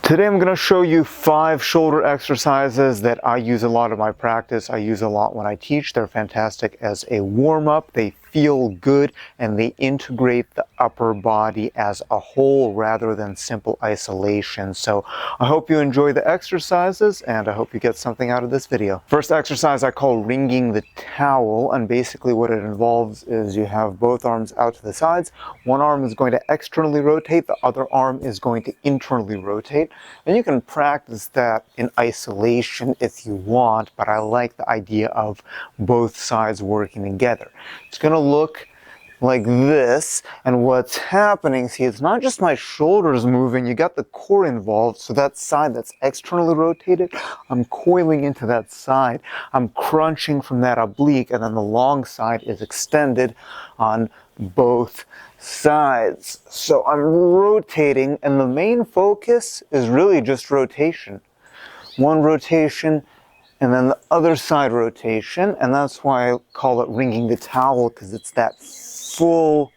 Today I'm going to show you 5 shoulder exercises that I use a lot in my practice. I use a lot when I teach. They're fantastic as a warm-up. They feel good and they integrate the upper body as a whole rather than simple isolation. So I hope you enjoy the exercises and I hope you get something out of this video. First exercise I call Wringing the Towel, and basically what it involves is you have both arms out to the sides. One arm is going to externally rotate, the other arm is going to internally rotate. And you can practice that in isolation if you want, but I like the idea of both sides working together. It's going to look like this, and what's happening, see, it's not just my shoulders moving, you got the core involved, so that side that's externally rotated, I'm coiling into that side, I'm crunching from that oblique, and then the long side is extended on both sides. So I'm rotating, and the main focus is really just rotation. One rotation, and then the other side rotation, and that's why I call it Wringing the Towel, because it's that full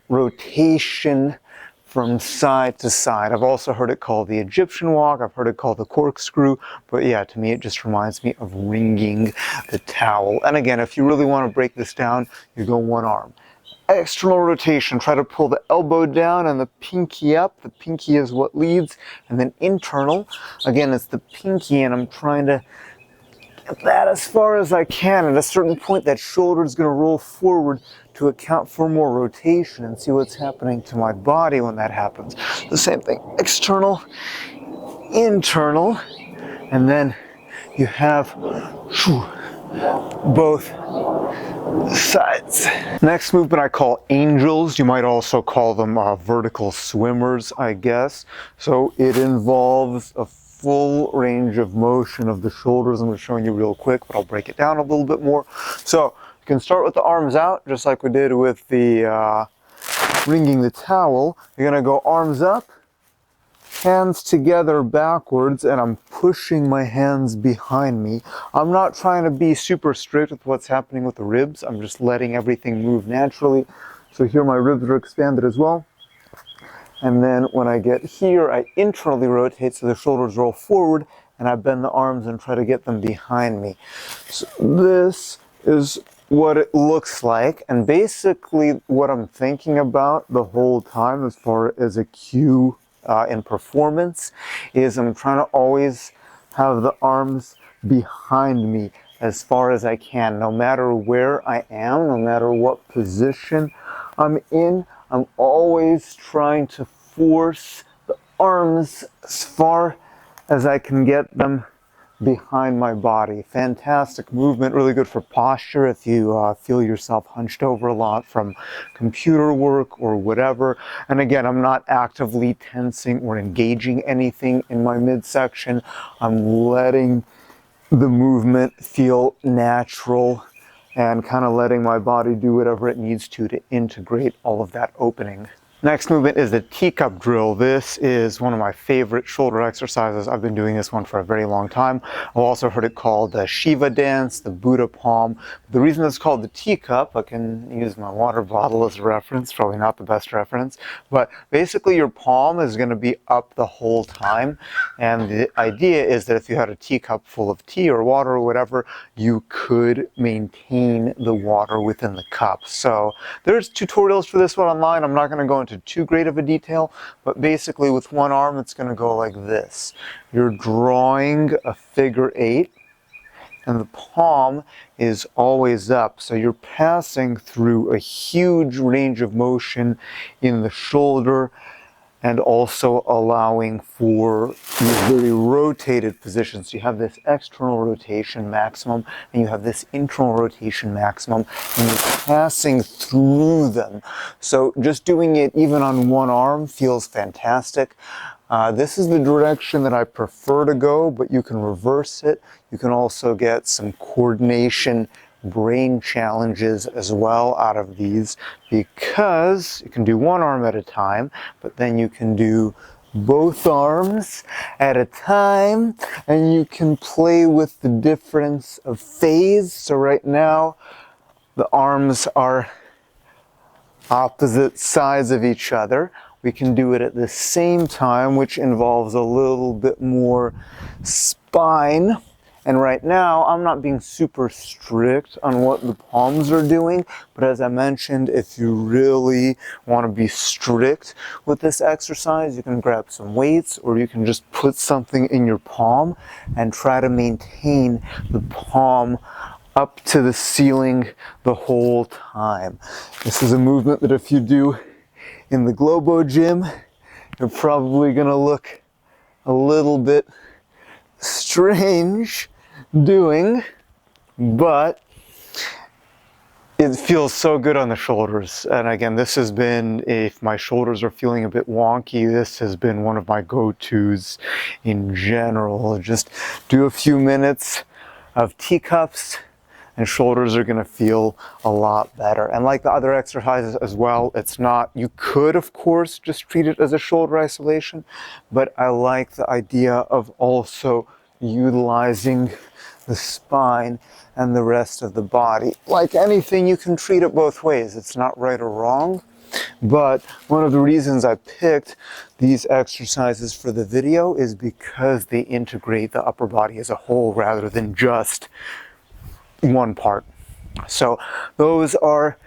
rotation from side to side. I've also heard it called the Egyptian walk, I've heard it called the corkscrew, but yeah, to me it just reminds me of wringing the towel. And again, if you really want to break this down, you go one arm. External rotation, try to pull the elbow down and the pinky up. The pinky is what leads. And then internal, again, it's the pinky, and I'm trying to get that as far as I can. At a certain point, that shoulder is going to roll forward to account for more rotation, and see what's happening to my body when that happens. The same thing, external, internal, and then you have both sides. Next movement I call angels. You might also call them vertical swimmers, I guess. So it involves a full range of motion of the shoulders. I'm just showing you real quick, but I'll break it down a little bit more. So you can start with the arms out, just like we did with the Wringing the Towel. You're going to go arms up, hands together backwards, and I'm pushing my hands behind me. I'm not trying to be super strict with what's happening with the ribs. I'm just letting everything move naturally. So here my ribs are expanded as well. And then when I get here, I internally rotate so the shoulders roll forward, and I bend the arms and try to get them behind me. So this is what it looks like, and basically what I'm thinking about the whole time as far as a cue in performance is I'm trying to always have the arms behind me as far as I can, no matter where I am, no matter what position I'm in. I'm always trying to force the arms as far as I can get them behind my body. Fantastic movement, really good for posture if you feel yourself hunched over a lot from computer work or whatever. And again, I'm not actively tensing or engaging anything in my midsection. I'm letting the movement feel natural and kind of letting my body do whatever it needs to integrate all of that opening. Next movement is the teacup drill. This is one of my favorite shoulder exercises. I've been doing this one for a very long time. I've also heard it called the Shiva dance, the Buddha palm. The reason it's called the teacup, I can use my water bottle as a reference, probably not the best reference, but basically your palm is going to be up the whole time. And the idea is that if you had a teacup full of tea or water or whatever, you could maintain the water within the cup. So there's tutorials for this one online. I'm not going to go into too great of a detail, but basically with one arm it's going to go like this. You're drawing a figure 8 and the palm is always up, so you're passing through a huge range of motion in the shoulder and also allowing for these very rotated positions. So you have this external rotation maximum and you have this internal rotation maximum, and you're passing through them. So just doing it even on one arm feels fantastic. This is the direction that I prefer to go, but you can reverse it. You can also get some coordination brain challenges as well out of these, because you can do one arm at a time, but then you can do both arms at a time, and you can play with the difference of phase. So right now the arms are opposite sides of each other. we can do it at the same time, which involves a little bit more spine. And right now, I'm not being super strict on what the palms are doing, but as I mentioned, if you really want to be strict with this exercise, you can grab some weights, or you can just put something in your palm and try to maintain the palm up to the ceiling the whole time. This is a movement that if you do in the Globo gym, you're probably going to look a little bit strange doing, but it feels so good on the shoulders. And again, this has been, if my shoulders are feeling a bit wonky, this has been one of my go-tos in general. Just do a few minutes of teacups and shoulders are going to feel a lot better. And like the other exercises as well, it's not, you could of course just treat it as a shoulder isolation, but I like the idea of also utilizing the spine and the rest of the body. Like anything, you can treat it both ways. It's not right or wrong. But one of the reasons I picked these exercises for the video is because they integrate the upper body as a whole rather than just one part. So those are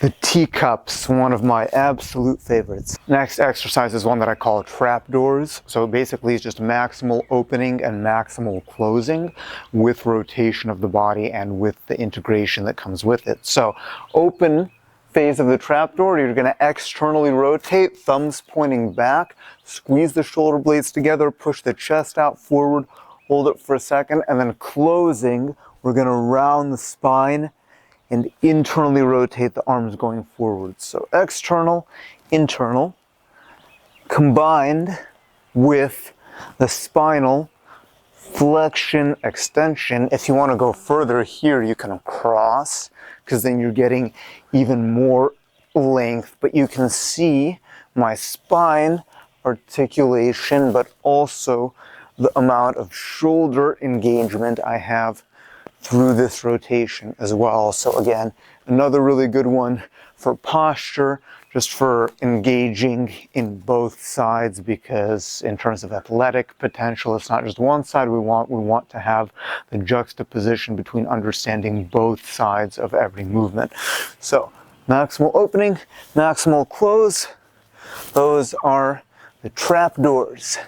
the teacups, one of my absolute favorites. Next exercise is one that I call trapdoors. So basically it's just maximal opening and maximal closing with rotation of the body and with the integration that comes with it. So open phase of the trapdoor, you're going to externally rotate, thumbs pointing back, squeeze the shoulder blades together, push the chest out forward, hold it for a second, and then closing, we're going to round the spine and internally rotate the arms going forward. So external, internal, combined with the spinal flexion, extension. If you want to go further here, you can cross, because then you're getting even more length. But you can see my spine articulation, but also the amount of shoulder engagement I have through this rotation as well. So again, another really good one for posture, just for engaging in both sides, because in terms of athletic potential, it's not just one side we want to have the juxtaposition between understanding both sides of every movement. So maximal opening, maximal close, those are the trapdoors.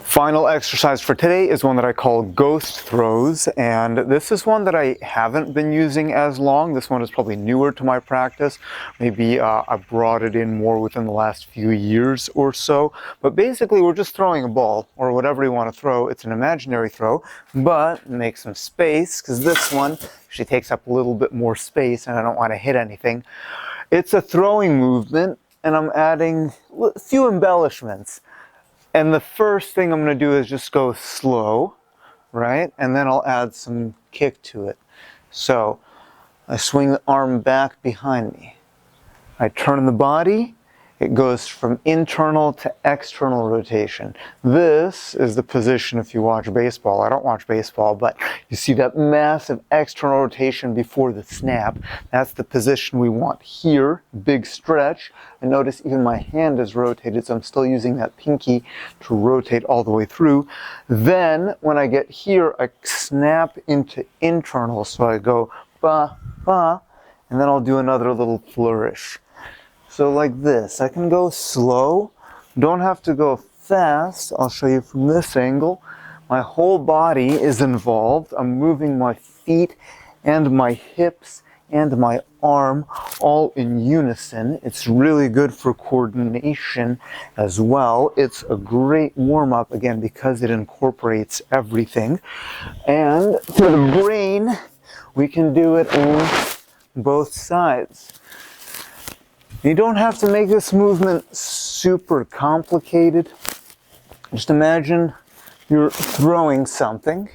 Final exercise for today is one that I call ghost throws, and this is one that I haven't been using as long. This one is probably newer to my practice. Maybe I brought it in more within the last few years or so. But basically we're just throwing a ball or whatever you want to throw. It's an imaginary throw, but make some space, because this one actually takes up a little bit more space and I don't want to hit anything. It's a throwing movement and I'm adding a few embellishments. And the first thing I'm going to do is just go slow, right? And then I'll add some kick to it. So I swing the arm back behind me. I turn the body. It goes from internal to external rotation. This is the position if you watch baseball. I don't watch baseball, but you see that massive external rotation before the snap. That's the position we want here. Big stretch. And notice even my hand is rotated, so I'm still using that pinky to rotate all the way through. Then when I get here, I snap into internal. So I go ba, ba, and then I'll do another little flourish. So like this, I can go slow, don't have to go fast. I'll show you from this angle. My whole body is involved. I'm moving my feet and my hips and my arm all in unison. It's really good for coordination as well. It's a great warm-up, again, because it incorporates everything. And for the brain, we can do it on both sides. You don't have to make this movement super complicated. Just imagine you're throwing something.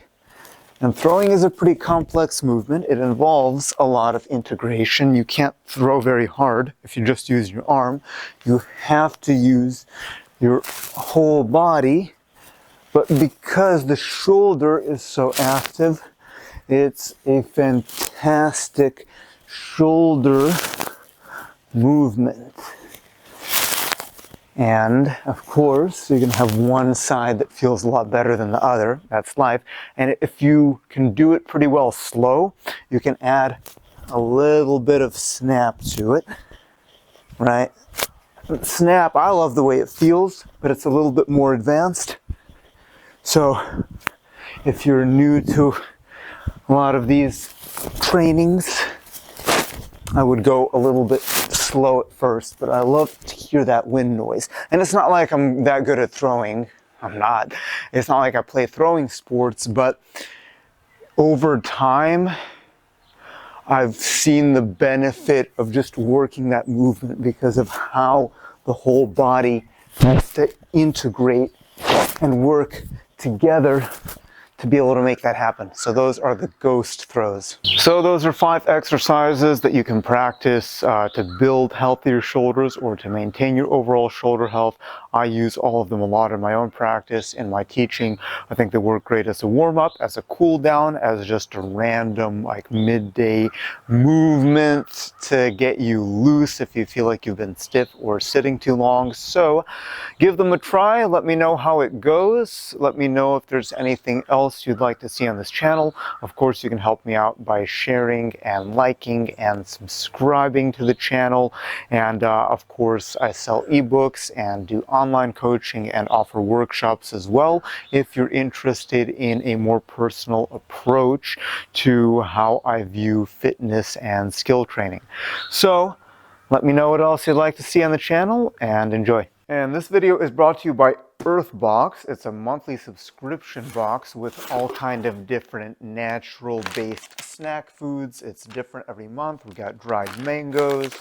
And throwing is a pretty complex movement. It involves a lot of integration. You can't throw very hard if you just use your arm. You have to use your whole body. But because the shoulder is so active, it's a fantastic shoulder movement. And of course, you're gonna have one side that feels a lot better than the other. That's life. And if you can do it pretty well slow, you can add a little bit of snap to it, right? Snap, I love the way it feels, but it's a little bit more advanced. So if you're new to a lot of these trainings, I would go a little bit slow at first, but I love to hear that wind noise. And it's not like I'm that good at throwing. I'm not. It's not like I play throwing sports, but over time, I've seen the benefit of just working that movement because of how the whole body has to integrate and work together to be able to make that happen. So those are the ghost throws. So those are 5 exercises that you can practice to build healthier shoulders or to maintain your overall shoulder health. I use all of them a lot in my own practice, in my teaching. I think they work great as a warm-up, as a cool down, as just a random like midday movement to get you loose if you feel like you've been stiff or sitting too long. So give them a try. Let me know how it goes. Let me know if there's anything else you'd like to see on this channel. Of course, you can help me out by sharing and liking and subscribing to the channel. And of course, I sell ebooks and do online coaching and offer workshops as well if you're interested in a more personal approach to how I view fitness and skill training. So let me know what else you'd like to see on the channel and enjoy. And this video is brought to you by Urthbox. It's a monthly subscription box with all kind of different natural-based snack foods. It's different every month. We got dried mangoes,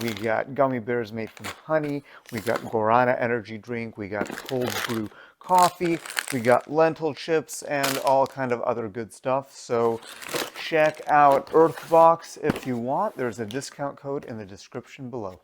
we got gummy bears made from honey, we got guarana energy drink, we got cold brew coffee, we got lentil chips, and all kind of other good stuff. So check out Urthbox if you want. There's a discount code in the description below.